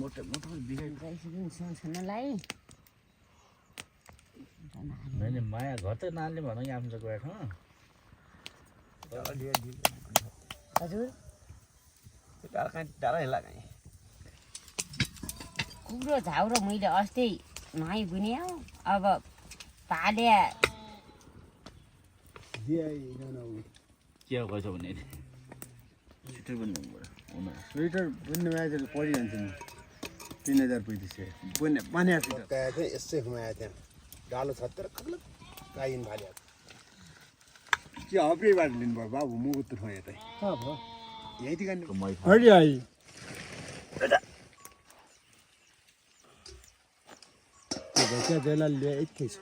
मोटे मोटे बिगाइ सुन्नलाई नहीं माया घर त नाले भनौँ यहाँ आउँछ गएको हजुर टाढा हेला कहीँ कुकुरो झाउरो मैले अस्ति नुहाइ बुन्यो अब पाल्या के गर्छ भने स्वेटर बुन्नु स्वेटर बुन्ने मान्छे परिरहन्छ नि 3035 बुन्ने माने चाहिँ यसै घुमाएको त्यहाँ डालो छत्तर कक्ल गाइन फाल्यो के हप्रेबाट लिनुभयो बाबु म उत्र खुवाएँ त यहीँदेखि अहिले आई त्यो बेला ल्याए एकै छ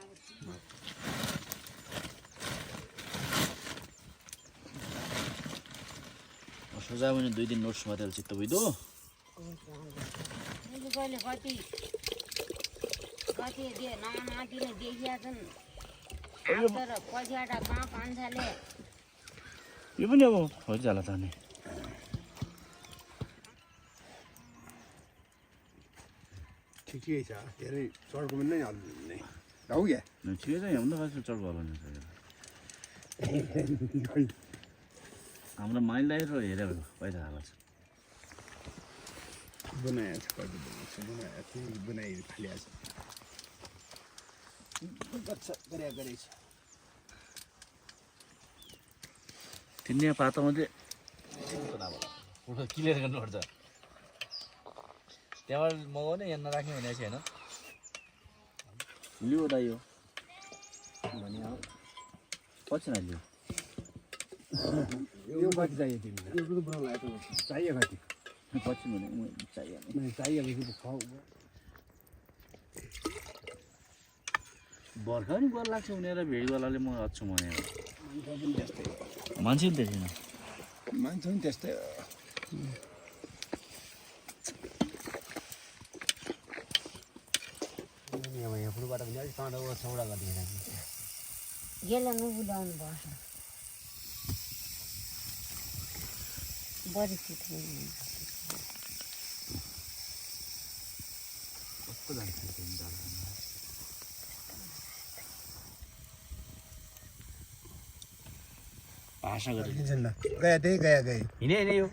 सोझा भने 2 दिन नोट्स मात्र चित्त भइदो कहिले कति कति दे नदिने देखिया छन् तर पैसाटा कहाँ पान्छले यो पनि अब हो जाला त नि ठिकै छ धेरै चड्को पनि नै हाल्ने हो क्या ठिकै छ यहाँ भन्दा चड्को हाल्नु हाम्रो माइललाई र हेरेर पैसा हाल्छ बनाएको छ कति बनाएको बनाइ फालिएको छ गरेको छ तिनीया पाता मात्रै फोटो क्लियर गर्नुपर्छ त्यहाँबाट मगाउने यहाँ नराख्ने भनेको छैन लियो दाइ हो भने पछि नलियो यो कति चाहियो तिमीलाई यो पनि बनाउनु लाग्यो चाहियो कति पछि भने चाहियो चाहिएपछि खाऊ बर्खा नि गल लाग्छ उनीहरू भेडवालाले म अछु भनेर मान्छे पनि देखेन मान्छे पनि त्यस्तै यहाँ फुलबाट पनि अलिक काँडो चौडा गरिदिएर गेला नबुलाउनु पर्छ बढी सुत्नु कस्तो जान्छ भाषा गरेर गए त्यही गए हिँडे यो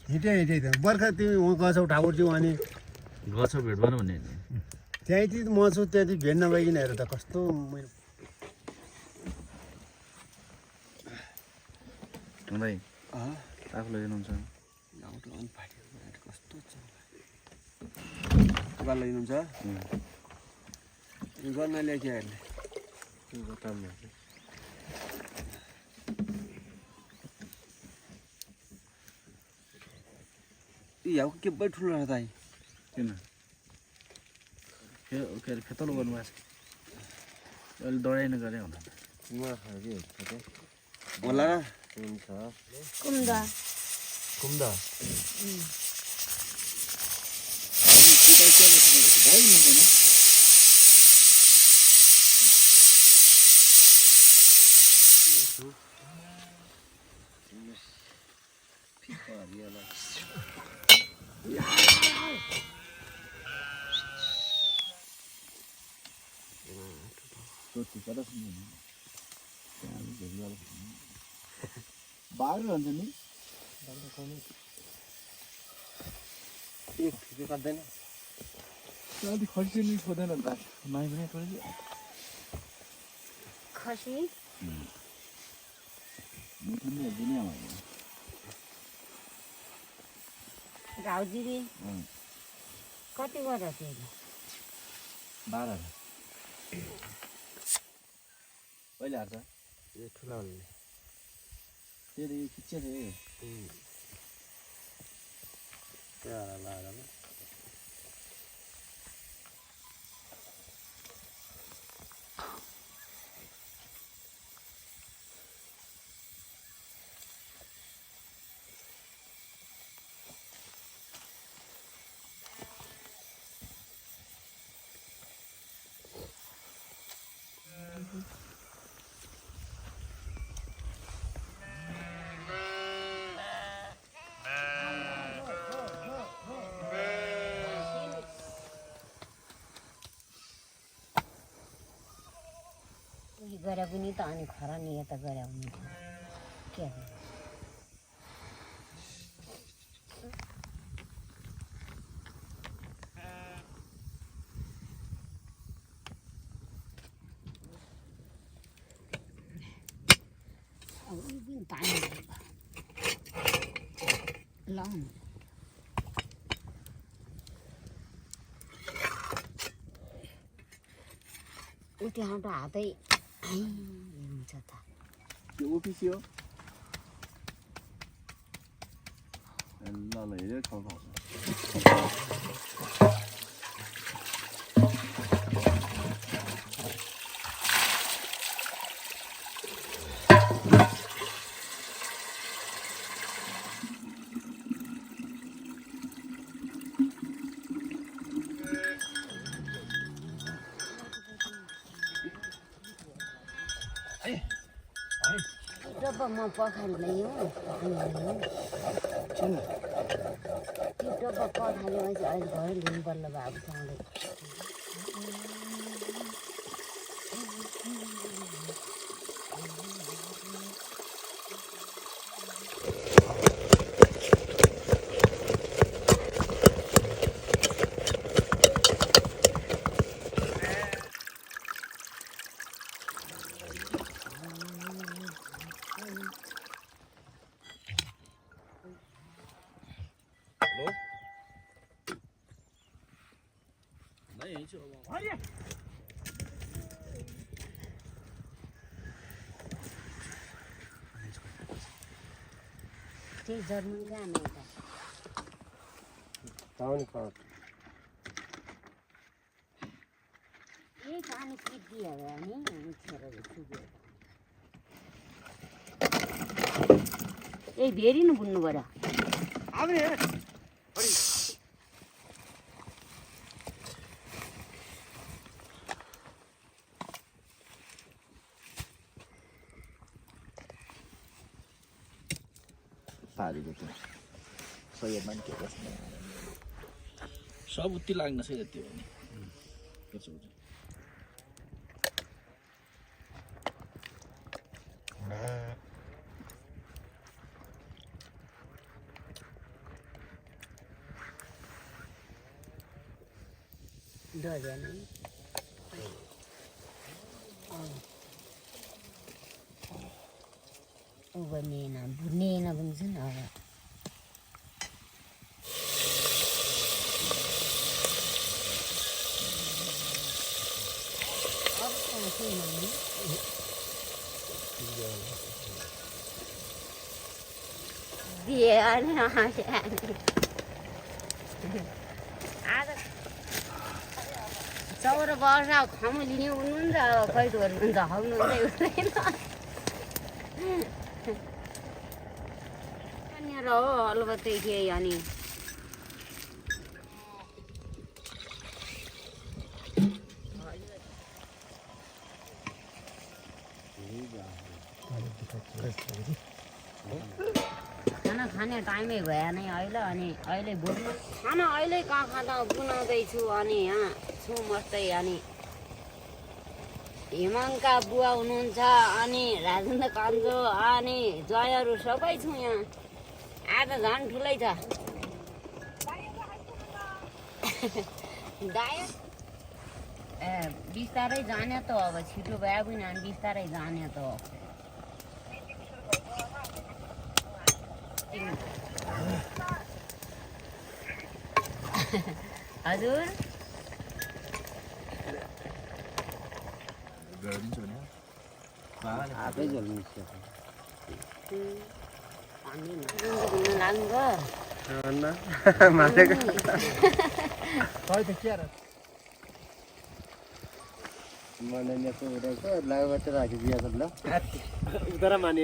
हिँडे त बर्खा तिमी वहाँ गछौ ठाकुर चाहिँ अनि गछौ भेटमा भन्ने त्यहीँ चाहिँ म छु त्यहाँ चाहिँ भेट नभइकन हेर त कस्तो भाइ आफूलाई लिनुहुन्छ कस्तो छ लिनुहुन्छ गर्न ल्याइहाल्ने यहाँ के बढी ठुलो रहेछ दाइ किन के अरे खेतलो गर्नुभएको छ अहिले दौडाइ नगरे होला होला कुम्दा कुम्दा बाह्र रहन्छ नि काट्दैन अलिक खसी नि छोड्दैन त माइ पनि छोड्यो खसी घाउजिरी कति गरेर थियो 12 कहिले हाल्छ यो ठुलो त्यही खिच्छ रे गरे पनि त अनि खरानी यता गरे हुने के अब पनि पानी लाउनु त्यहाँ त हातै हुन्छ त त्यो ओपिसी हो ल हेऱ्यो खाउ डब्बामा पखाल्दै हो त्यो डब्बा पखालेपछि अहिले घरै लिनु पर्ला बाबु सधैँ त्यही जर्मन कहाँ नै त यही पानी पिटिहाल्यो नि उठेर सुकेर यही भेरी न बुन्नु पर्यो पारेको थियो सय मान्छे बस्ने सब उति लाग्न छ यति हो नि कसो हुन्छ डरेन नेना नेना भन्छ नि अब चौर वर्ष खमुलिने उड्नुहुन्छ अब खै धोर्नुहुन्छ हाउनुहुन्छ उठ्दैन हो अलबत्तै केही अनि खाना खाने टाइमै भयो नि अहिले अनि अहिले बोल्नु खाना अहिले कहाँ खाँदा बनाउँदैछु अनि यहाँ छु मस्तै अनि हेमङका बुवा हुनुहुन्छ अनि राजेन्द्र कान्छो अनि जयहरू सबै छु यहाँ आज झन् ठुलै छ दाया ए बिस्तारै जाने त अब छिटो भए पनि अनि बिस्तारै जाने त हजुर गरिदिन्छु भने हातै जल्नु लाग्नु गयो लागबाट राखिदिया ल उता माने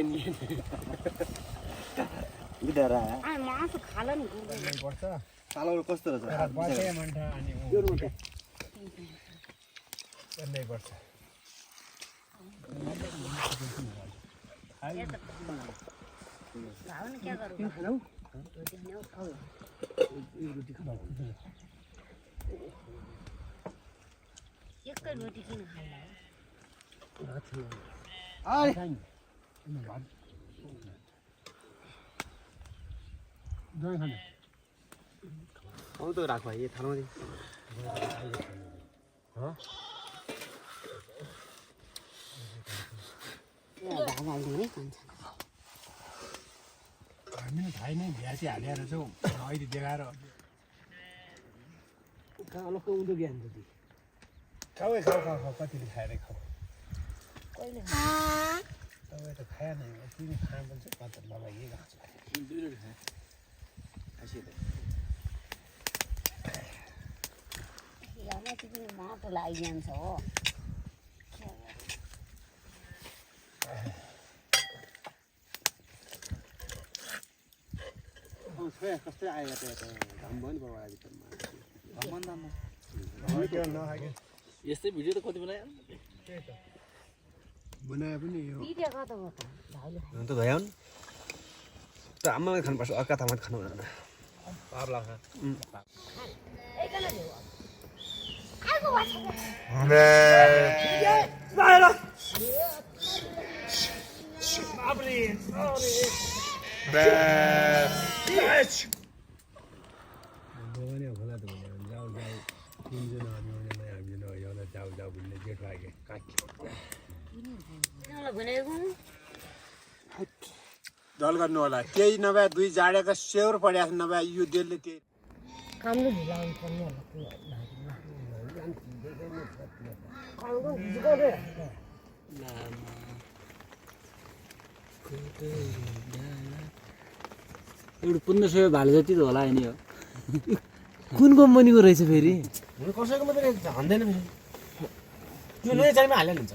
मासु खाला नि सालौरो कस्तो रहेछ क्या गरौँ एकै रोटी किन खाला तो राख भाइ थाहा भागाल्ने भन्छ हामी थाहै नै भ्यासी हालेर छौँ अहिले देखाएर अलग्ग उँधो ज्ञान त खाऊ खाऊ कतिले खाएरै खाऊ तपाईँ त खाएन तिमी खानु पर्छ कता बाबा यही घाँस माटो लागिजान्छ हो कस्तै आयो त घाम भयो नि बाबा यस्तै भिडियो त कति बनायो बनाए पनि यो भिडियो कता कता भाइले त गयो नि त आमाले खानुपर्छ अर्का तामा खानु हुँदैन पाप लाग्छ एकला देऊ दल गर्नु होला केही नभए दुई जाडेका स्योर पड्या नभए यो दिलले त्यही कामले ढिलाउनु पर्ने होला एउटा 1500 भाले जति त होला नि हो कुन कम्पनीको रहेछ फेरि कसैको मात्रै हान्दैन फेरि त्यो नयाँ चाहिँमा हालेर हुन्छ